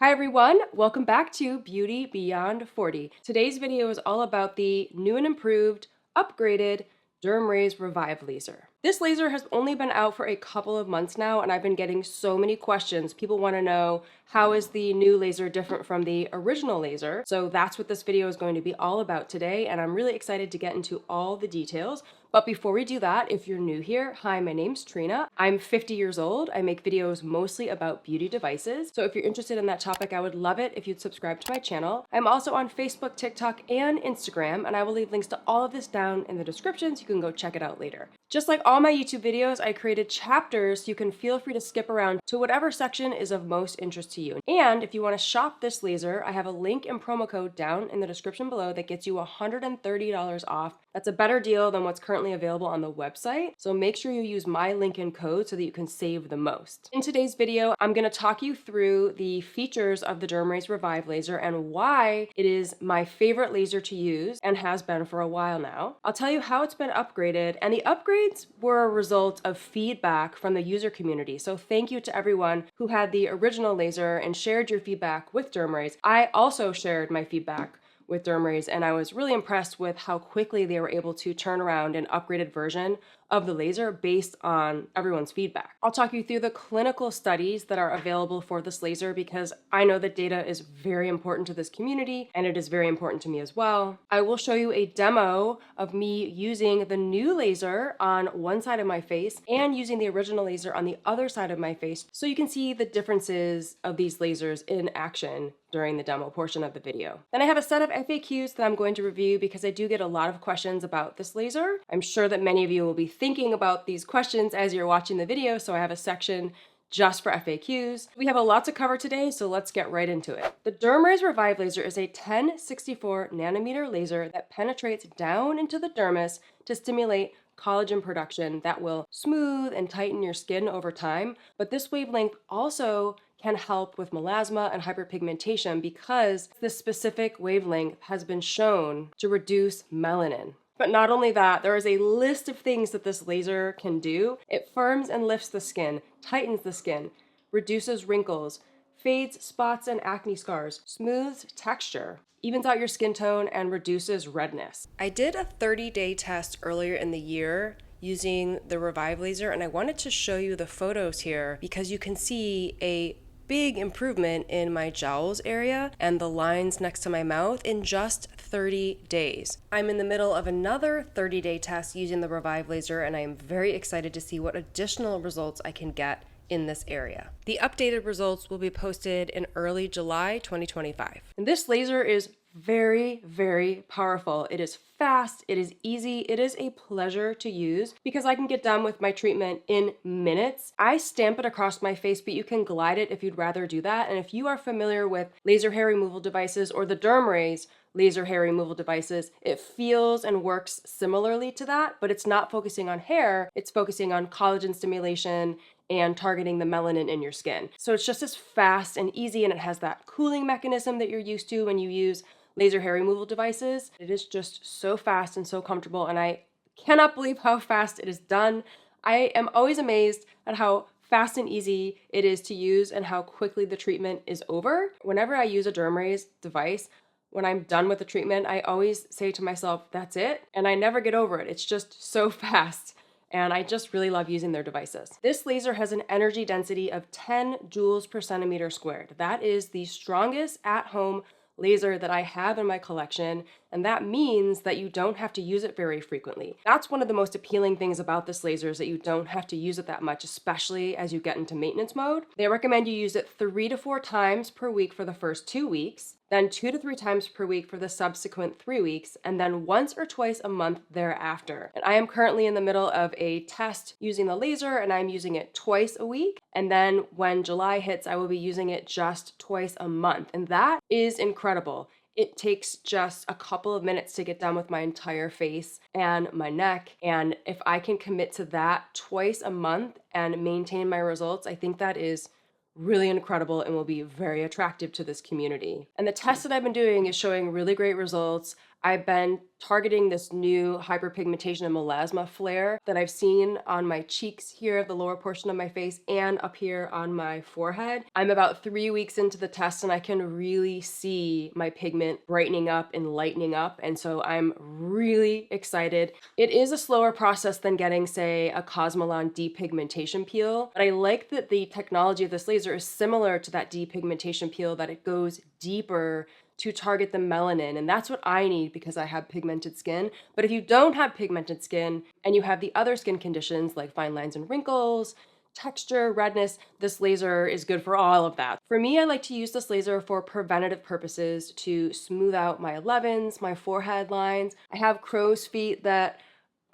Hi everyone, welcome back to Beauty Beyond 40. Today's video is all about the new and improved, upgraded DermRays Revive laser. This laser has only been out for a couple of months now, and I've been getting so many questions. People want to know, how is the new laser different from the original laser? So that's what this video is going to be all about today, and I'm really excited to get into all the details. But before we do that, if you're new here, hi, my name's Trina. I'm 50 years old. I make videos mostly about beauty devices. So if you're interested in that topic, I would love it if you'd subscribe to my channel. I'm also on Facebook, TikTok, and Instagram, and I will leave links to all of this down in the description so you can go check it out later. Just like all my YouTube videos, I created chapters so you can feel free to skip around to whatever section is of most interest to you. And if you want to shop this laser, I have a link and promo code down in the description below that gets you $130 off. That's a better deal than what's currently available on the website. So make sure you use my link and code so that you can save the most. In today's video, I'm going to talk you through the features of the DermRays Revive laser and why it is my favorite laser to use and has been for a while now. I'll tell you how it's been upgraded, and the upgrades were a result of feedback from the user community. So thank you to everyone who had the original laser and shared your feedback with DermRays. I also shared my feedback with DermRays, and I was really impressed with how quickly they were able to turn around an upgraded version of the laser based on everyone's feedback. I'll talk you through the clinical studies that are available for this laser because I know that data is very important to this community and it is very important to me as well. I will show you a demo of me using the new laser on one side of my face and using the original laser on the other side of my face so you can see the differences of these lasers in action during the demo portion of the video. Then I have a set of FAQs that I'm going to review because I do get a lot of questions about this laser. I'm sure that many of you will be thinking about these questions as you're watching the video, so I have a section just for FAQs. We have a lot to cover today, so let's get right into it. The DermRays Revive laser is a 1064 nanometer laser that penetrates down into the dermis to stimulate collagen production that will smooth and tighten your skin over time. But this wavelength also can help with melasma and hyperpigmentation because this specific wavelength has been shown to reduce melanin. But not only that, there is a list of things that this laser can do. It firms and lifts the skin, tightens the skin, reduces wrinkles, fades spots and acne scars, smooths texture, evens out your skin tone, and reduces redness. I did a 30-day test earlier in the year using the Revive laser, and I wanted to show you the photos here because you can see a big improvement in my jowls area and the lines next to my mouth in just 30 days. I'm in the middle of another 30-day test using the Revive laser, and I am very excited to see what additional results I can get in this area. The updated results will be posted in early July 2025. And this laser is very, very powerful. It is fast, it is easy, it is a pleasure to use because I can get done with my treatment in minutes. I stamp it across my face, but you can glide it if you'd rather do that. And if you are familiar with laser hair removal devices or the DermRays laser hair removal devices, it feels and works similarly to that, but it's not focusing on hair, it's focusing on collagen stimulation and targeting the melanin in your skin. So it's just as fast and easy, and it has that cooling mechanism that you're used to when you use laser hair removal devices. It is just so fast and so comfortable, and I cannot believe how fast it is done. I am always amazed at how fast and easy it is to use and how quickly the treatment is over. Whenever I use a DermRays device, when I'm done with the treatment, I always say to myself, that's it, and I never get over it. It's just so fast. And I just really love using their devices. This laser has an energy density of 10 joules per centimeter squared. That is the strongest at-home laser that I have in my collection, and that means that you don't have to use it very frequently. That's one of the most appealing things about this laser, is that you don't have to use it that much, especially as you get into maintenance mode. They recommend you use it 3 to 4 times per week for the first 2 weeks, then 2 to 3 times per week for the subsequent 3 weeks, and then once or twice a month thereafter. And I am currently in the middle of a test using the laser, and I'm using it twice a week. And then when July hits, I will be using it just twice a month. And that is incredible. It takes just a couple of minutes to get done with my entire face and my neck. And if I can commit to that twice a month and maintain my results, I think that is really incredible and will be very attractive to this community. And the test that I've been doing is showing really great results. I've been targeting this new hyperpigmentation and melasma flare that I've seen on my cheeks here, the lower portion of my face, and up here on my forehead. I'm about 3 weeks into the test and I can really see my pigment brightening up and lightening up, and so I'm really excited. It is a slower process than getting, say, a Cosmelan depigmentation peel, but I like that the technology of this laser is similar to that depigmentation peel, that it goes deeper to target the melanin, and that's what I need because I have pigmented skin. But if you don't have pigmented skin and you have the other skin conditions like fine lines and wrinkles, texture, redness, this laser is good for all of that. For me, I like to use this laser for preventative purposes to smooth out my 11s, my forehead lines. I have crow's feet that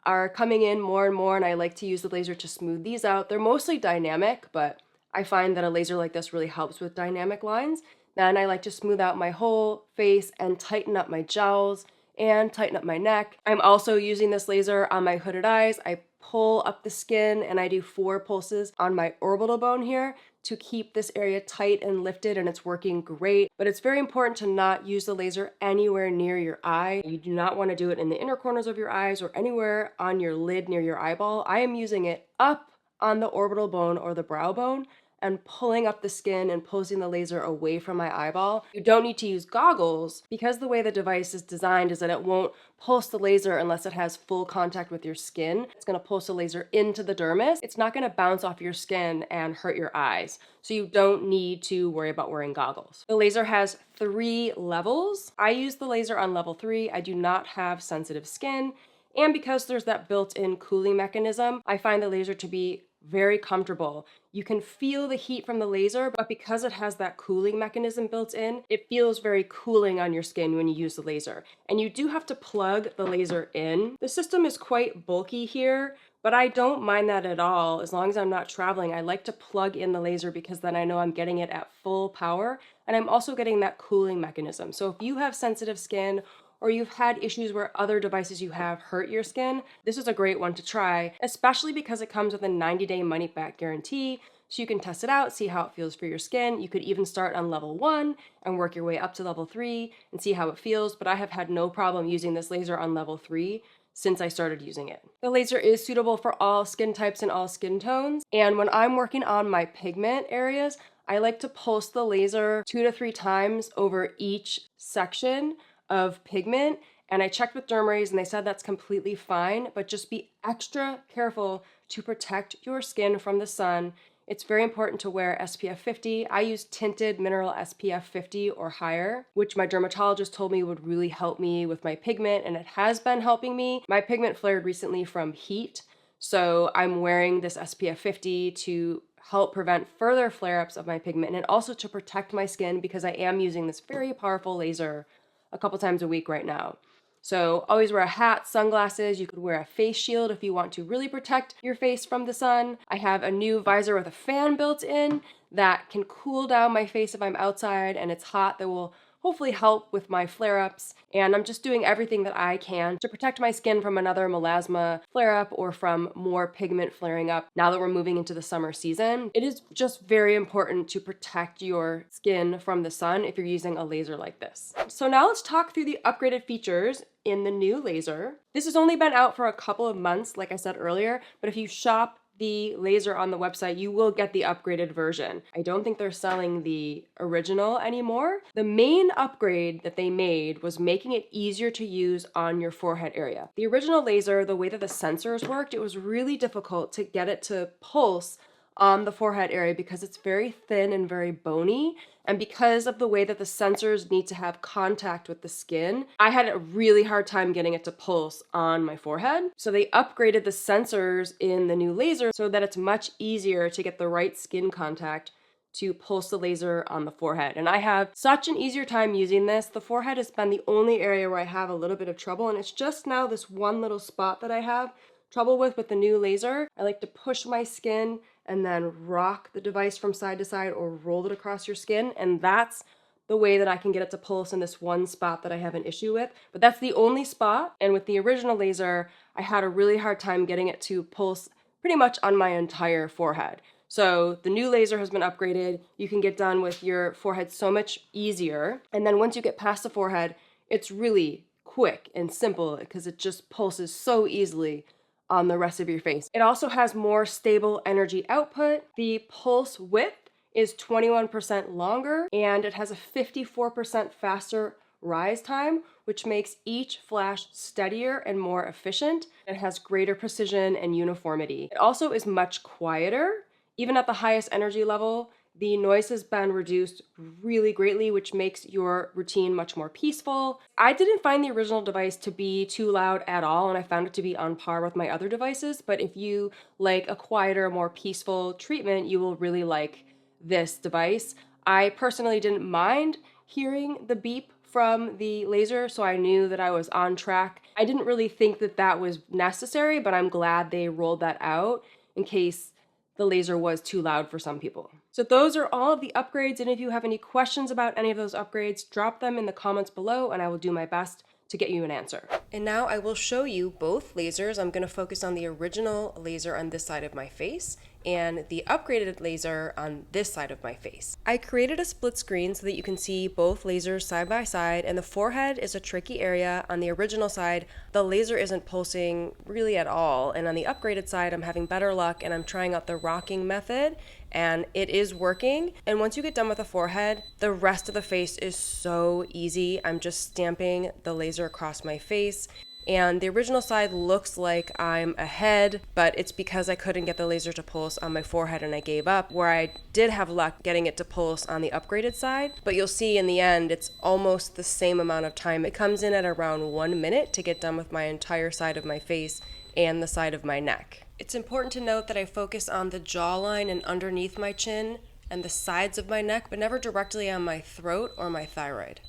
are coming in more and more, and I like to use the laser to smooth these out. They're mostly dynamic, but I find that a laser like this really helps with dynamic lines. Then I like to smooth out my whole face and tighten up my jowls and tighten up my neck. I'm also using this laser on my hooded eyes. I pull up the skin and I do 4 pulses on my orbital bone here to keep this area tight and lifted, and it's working great. But it's very important to not use the laser anywhere near your eye. You do not want to do it in the inner corners of your eyes or anywhere on your lid near your eyeball. I am using it up on the orbital bone or the brow bone and pulling up the skin and pulsing the laser away from my eyeball. You don't need to use goggles because the way the device is designed is that it won't pulse the laser unless it has full contact with your skin. It's going to pulse the laser into the dermis. It's not going to bounce off your skin and hurt your eyes. So you don't need to worry about wearing goggles. The laser has 3 levels. I use the laser on level 3. I do not have sensitive skin. And because there's that built-in cooling mechanism, I find the laser to be very comfortable. You can feel the heat from the laser, but because it has that cooling mechanism built in, it feels very cooling on your skin when you use the laser. And you do have to plug the laser in. The system is quite bulky here, but I don't mind that at all. As long as I'm not traveling, I like to plug in the laser because then I know I'm getting it at full power, and I'm also getting that cooling mechanism. So if you have sensitive skin, or you've had issues where other devices you have hurt your skin, this is a great one to try, especially because it comes with a 90-day money-back guarantee, so you can test it out, see how it feels for your skin. You could even start on level 1 and work your way up to level 3 and see how it feels, but I have had no problem using this laser on level 3 since I started using it. The laser is suitable for all skin types and all skin tones, and when I'm working on my pigment areas, I like to pulse the laser 2 to 3 times over each section of pigment, and I checked with DermRays and they said that's completely fine, but just be extra careful to protect your skin from the sun. It's very important to wear SPF 50. I use tinted mineral SPF 50 or higher, which my dermatologist told me would really help me with my pigment, and it has been helping me. My pigment flared recently from heat, so I'm wearing this SPF 50 to help prevent further flare-ups of my pigment and also to protect my skin because I am using this very powerful laser a couple times a week right now. So always wear a hat, sunglasses. You could wear a face shield if you want to really protect your face from the sun. I have a new visor with a fan built in that can cool down my face if I'm outside and it's hot, that will hopefully help with my flare-ups. And I'm just doing everything that I can to protect my skin from another melasma flare-up or from more pigment flaring up now that we're moving into the summer season. It is just very important to protect your skin from the sun if you're using a laser like this. So now let's talk through the upgraded features in the new laser. This has only been out for a couple of months, like I said earlier, but if you shop the laser on the website, you will get the upgraded version. I don't think they're selling the original anymore. The main upgrade that they made was making it easier to use on your forehead area. The original laser, the way that the sensors worked, it was really difficult to get it to pulse on the forehead area because it's very thin and very bony. And because of the way that the sensors need to have contact with the skin, I had a really hard time getting it to pulse on my forehead. So they upgraded the sensors in the new laser so that it's much easier to get the right skin contact to pulse the laser on the forehead. And I have such an easier time using this. The forehead has been the only area where I have a little bit of trouble, and it's just now this one little spot that I have trouble with the new laser. I like to push my skin and then rock the device from side to side or roll it across your skin, and that's the way that I can get it to pulse in this one spot that I have an issue with. But that's the only spot, and with the original laser, I had a really hard time getting it to pulse pretty much on my entire forehead. So the new laser has been upgraded. You can get done with your forehead so much easier, and then once you get past the forehead, it's really quick and simple because it just pulses so easily on the rest of your face. It also has more stable energy output. The pulse width is 21% longer, and it has a 54% faster rise time, which makes each flash steadier and more efficient. It has greater precision and uniformity. It also is much quieter. Even at the highest energy level, the noise has been reduced really greatly, which makes your routine much more peaceful. I didn't find the original device to be too loud at all, and I found it to be on par with my other devices. But if you like a quieter, more peaceful treatment, you will really like this device. I personally didn't mind hearing the beep from the laser, so I knew that I was on track. I didn't really think that that was necessary, but I'm glad they rolled that out in case the laser was too loud for some people. So those are all of the upgrades, and if you have any questions about any of those upgrades, drop them in the comments below and I will do my best to get you an answer. And now I will show you both lasers. I'm going to focus on the original laser on this side of my face and the upgraded laser on this side of my face. I created a split screen so that you can see both lasers side by side, and the forehead is a tricky area. On the original side, the laser isn't pulsing really at all, and on the upgraded side, I'm having better luck and I'm trying out the rocking method, and it is working. And once you get done with the forehead, the rest of the face is so easy. I'm just stamping the laser across my face. And the original side looks like I'm ahead, but it's because I couldn't get the laser to pulse on my forehead and I gave up, where I did have luck getting it to pulse on the upgraded side. But you'll see in the end, it's almost the same amount of time. It comes in at around 1 minute to get done with my entire side of my face and the side of my neck. It's important to note that I focus on the jawline and underneath my chin and the sides of my neck, but never directly on my throat or my thyroid.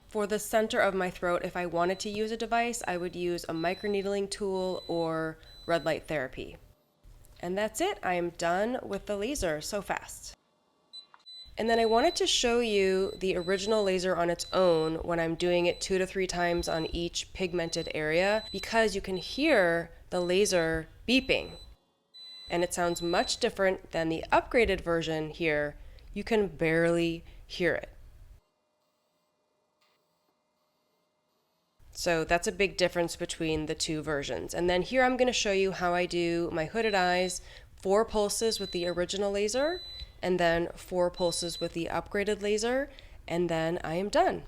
For the center of my throat, if I wanted to use a device, I would use a microneedling tool or red light therapy. And that's it. I am done with the laser so fast. And then I wanted to show you the original laser on its own when I'm doing it 2 to 3 times on each pigmented area, because you can hear the laser beeping. And it sounds much different than the upgraded version here. You can barely hear it. So that's a big difference between the two versions. And then here I'm going to show you how I do my hooded eyes, 4 pulses with the original laser, and then 4 pulses with the upgraded laser, and then I am done.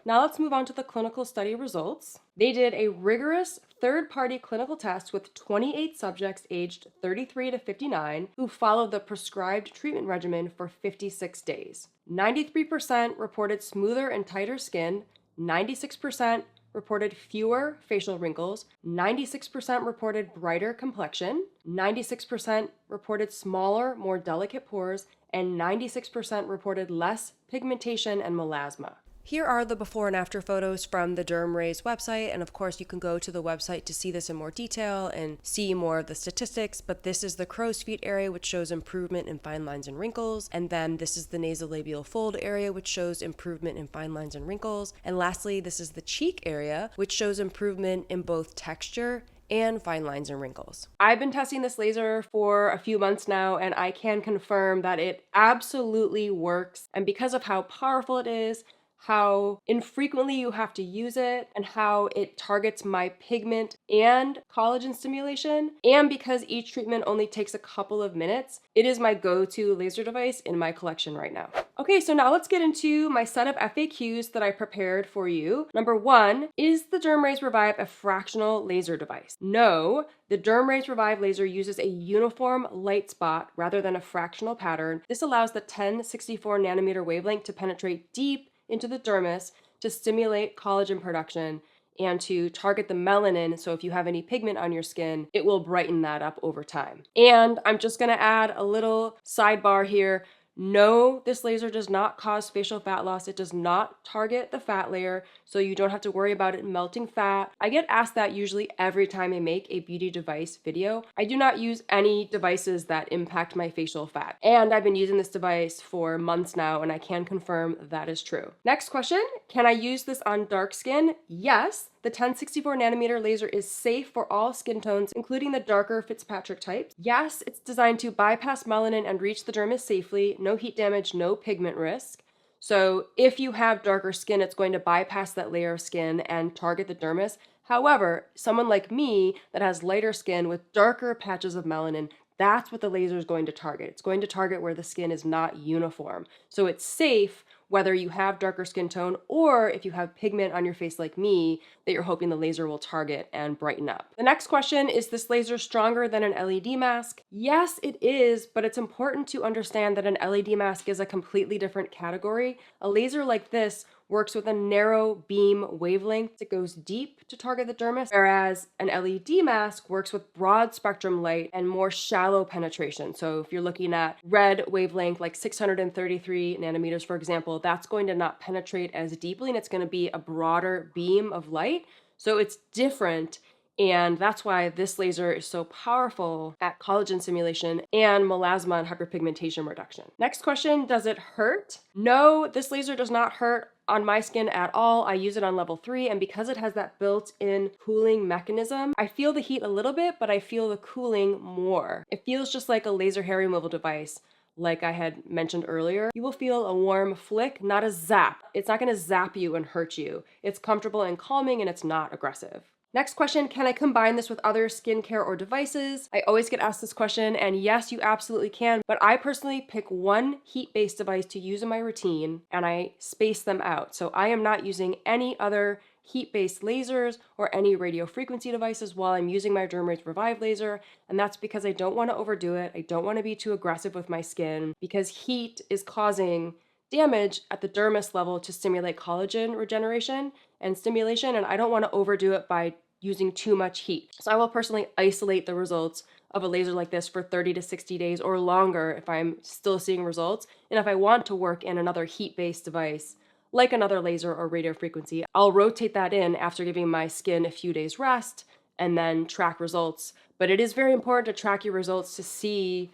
Now let's move on to the clinical study results. They did a rigorous third-party clinical test with 28 subjects aged 33 to 59 who followed the prescribed treatment regimen for 56 days. 93% reported smoother and tighter skin, 96% reported fewer facial wrinkles, 96% reported brighter complexion, 96% reported smaller, more delicate pores, and 96% reported less pigmentation and melasma. Here are the before and after photos from the DermRays website, and of course you can go to the website to see this in more detail and see more of the statistics, but this is the crow's feet area, which shows improvement in fine lines and wrinkles, and then this is the nasolabial fold area, which shows improvement in fine lines and wrinkles, and lastly this is the cheek area, which shows improvement in both texture and fine lines and wrinkles. I've been testing this laser for a few months now, and I can confirm that it absolutely works, and because of how powerful it is, how infrequently you have to use it, and how it targets my pigment and collagen stimulation, and because each treatment only takes a couple of minutes, it is my go-to laser device in my collection right now. Okay, so now let's get into my set of FAQs that I prepared for you. Number 1, is the DermRays Revive a fractional laser device? No, the DermRays Revive laser uses a uniform light spot rather than a fractional pattern. This allows the 1064 nanometer wavelength to penetrate deep into the dermis to stimulate collagen production and to target the melanin, so if you have any pigment on your skin, it will brighten that up over time. And I'm just gonna add a little sidebar here. No, this laser does not cause facial fat loss. It does not target the fat layer, so you don't have to worry about it melting fat. I get asked that usually every time I make a beauty device video. I do not use any devices that impact my facial fat. And I've been using this device for months now, and I can confirm that is true. Next question, can I use this on dark skin? Yes. The 1064 nanometer laser is safe for all skin tones, including the darker Fitzpatrick types. Yes, it's designed to bypass melanin and reach the dermis safely. No heat damage, no pigment risk. So if you have darker skin, it's going to bypass that layer of skin and target the dermis. However, someone like me that has lighter skin with darker patches of melanin, that's what the laser is going to target. It's going to target where the skin is not uniform. So it's safe whether you have darker skin tone or if you have pigment on your face like me that you're hoping the laser will target and brighten up. The next question, is this laser stronger than an LED mask? Yes, it is, but it's important to understand that an LED mask is a completely different category. A laser like this works with a narrow beam wavelength that goes deep to target the dermis, whereas an LED mask works with broad spectrum light and more shallow penetration. So if you're looking at red wavelength, like 633 nanometers, for example, that's going to not penetrate as deeply and it's going to be a broader beam of light. So it's different. And that's why this laser is so powerful at collagen stimulation and melasma and hyperpigmentation reduction. Next question, does it hurt? No, this laser does not hurt on my skin at all. I use it on level 3, and because it has that built-in cooling mechanism, I feel the heat a little bit, but I feel the cooling more. It feels just like a laser hair removal device. Like I had mentioned earlier, you will feel a warm flick, not a zap. It's not gonna zap you and hurt you. It's comfortable and calming, and it's not aggressive. Next question, can I combine this with other skincare or devices? I always get asked this question, and yes, you absolutely can, but I personally pick one heat-based device to use in my routine, and I space them out. So I am not using any other heat-based lasers or any radio frequency devices while I'm using my DermRays Revive laser, and that's because I don't want to overdo it. I don't want to be too aggressive with my skin because heat is causing damage at the dermis level to stimulate collagen regeneration and stimulation, and I don't want to overdo it by using too much heat. So I will personally isolate the results of a laser like this for 30 to 60 days or longer if I'm still seeing results. And if I want to work in another heat-based device, like another laser or radio frequency, I'll rotate that in after giving my skin a few days rest and then track results. But it is very important to track your results to see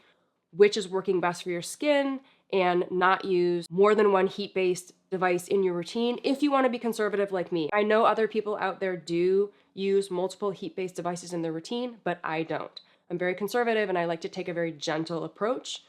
which is working best for your skin and not use more than one heat-based device in your routine if you want to be conservative like me. I know other people out there do use multiple heat-based devices in their routine, but I don't. I'm very conservative and I like to take a very gentle approach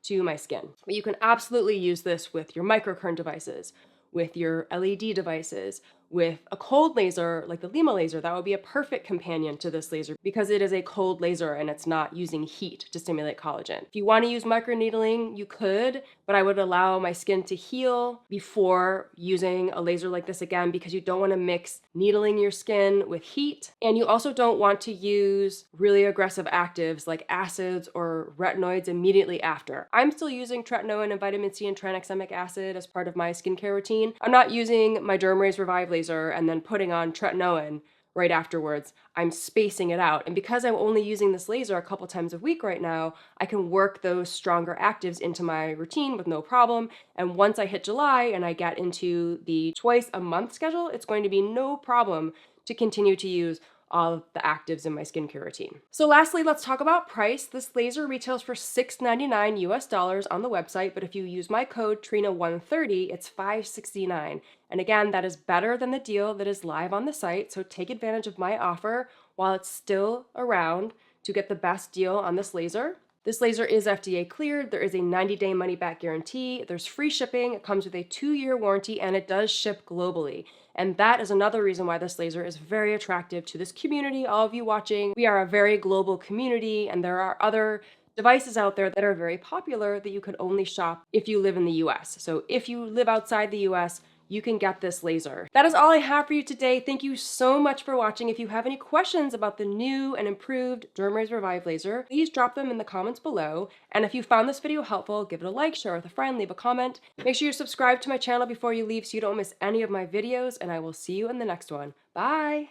to my skin. But you can absolutely use this with your microcurrent devices, with your LED devices, with a cold laser like the Lima laser. That would be a perfect companion to this laser because it is a cold laser and it's not using heat to stimulate collagen. If you want to use microneedling, you could, but I would allow my skin to heal before using a laser like this again because you don't want to mix needling your skin with heat. And you also don't want to use really aggressive actives like acids or retinoids immediately after. I'm still using tretinoin and vitamin C and tranexamic acid as part of my skincare routine. I'm not using my DermRays Revive laser and then putting on tretinoin right afterwards. I'm spacing it out. And because I'm only using this laser a couple times a week right now, I can work those stronger actives into my routine with no problem. And once I hit July and I get into the twice a month schedule, it's going to be no problem to continue to use all of the actives in my skincare routine. So lastly, let's talk about price. This laser retails for $6.99 US on the website, but if you use my code Trina130, it's $5.69. And again, that is better than the deal that is live on the site, so take advantage of my offer while it's still around to get the best deal on this laser. This laser is FDA cleared. There is a 90-day money-back guarantee. There's free shipping. It comes with a 2-year warranty, and it does ship globally. And that is another reason why this laser is very attractive to this community, all of you watching. We are a very global community, and there are other devices out there that are very popular that you could only shop if you live in the US. So if you live outside the US, you can get this laser. That is all I have for you today. Thank you so much for watching. If you have any questions about the new and improved DermRays Revive laser, please drop them in the comments below. And if you found this video helpful, give it a like, share with a friend, leave a comment. Make sure you subscribe to my channel before you leave so you don't miss any of my videos, and I will see you in the next one. Bye!